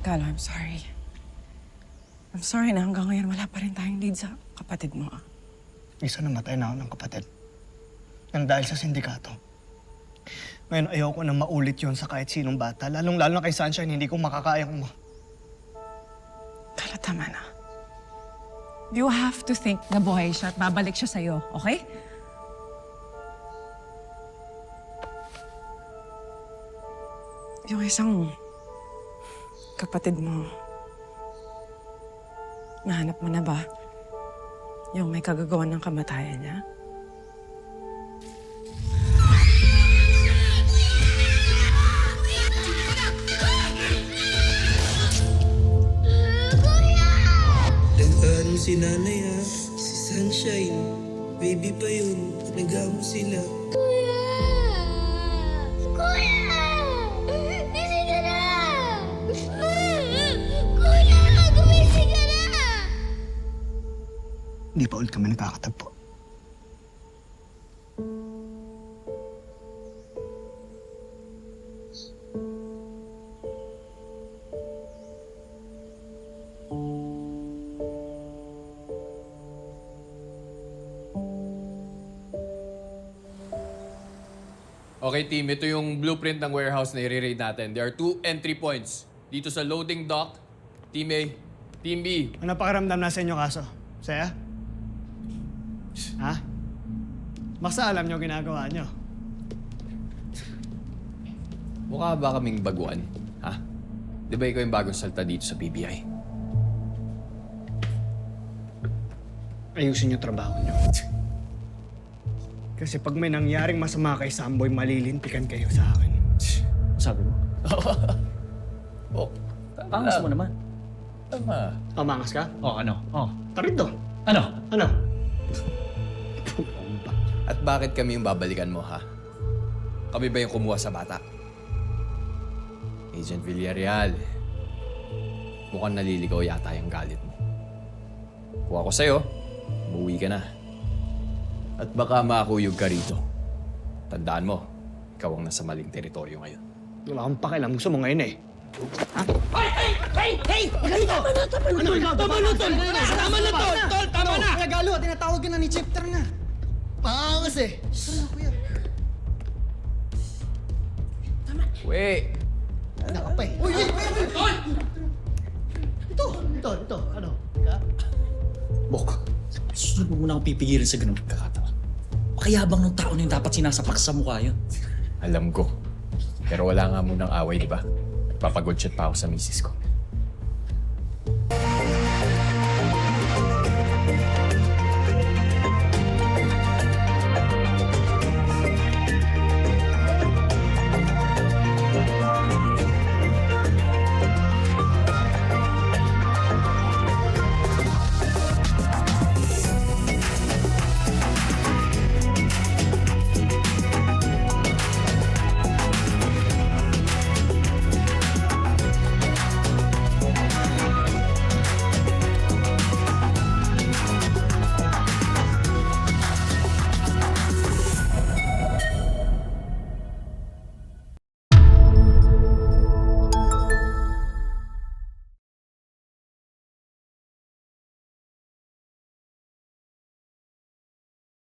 Galo, I'm sorry. I'm sorry na hanggang ngayon wala pa rin tayong lead sa kapatid mo. Isa namatay na ako ng kapatid. Nang dahil sa sindikato. Ngayon, ayoko na maulit yon sa kahit sinong bata. Lalong-lalo na kay Sunshine, hindi ko makakayang Galo, tama na. You have to think na buhay siya at babalik siya sa'yo, okay? Yung isang kapatid mo, nahanap mo na ba? Yung may kagagawan ng kamatayan niya? Nag-ano si nanay ha? Si Sunshine. Baby pa yun. Nag-amo sila. Kuya! Kuya! Gising ka na! Kuya! Gumising ka na! Hindi pa ulit kami nagkakatagpo. Okay, team. Ito yung blueprint ng warehouse na i-raid natin. There are 2 entry points. Dito sa loading dock, Team A, Team B. Ano pakiramdam na sa inyo kaso? Saya? Ha? Basta alam nyo ginagawa nyo. Mukha ba kaming baguan? Ha? Di ba ikaw yung bagong salta dito sa BBI? Ayusin yung trabaho nyo. Kasi pag may nangyaring masama kay Samboy, malilintikan kayo sa akin. Sabi mo? Oh, Pangas mo naman. tama. Mangas ka? Oh, ano? Oh. Tarito. Ano? Ano? At bakit kami yung babalikan mo, ha? Kami ba yung kumuha sa bata? Agent Villarreal, mukhang naliligaw yata yung galit mo. Kuha ko sa'yo, umuwi ka na. At baka makakuyog ka rito. Tandaan mo, ikaw ang nasa maling teritoryo ngayon. Wala akong pakialam. Gusto mo ngayon eh. Kuya Galo, tinatawag ka na ni Chipter na. Pangas eh. Wait! Ano ka pa eh? Uy! Ito. Ano? Ka? Bok, susunod mo muna akong pipigilan sa ganung pagkakataon. Pakayabang ng tao na yung dapat sinasapak sa mukha yun. Alam ko. Pero wala nga munang away, di ba? Papag-good shot pa ako sa misis ko.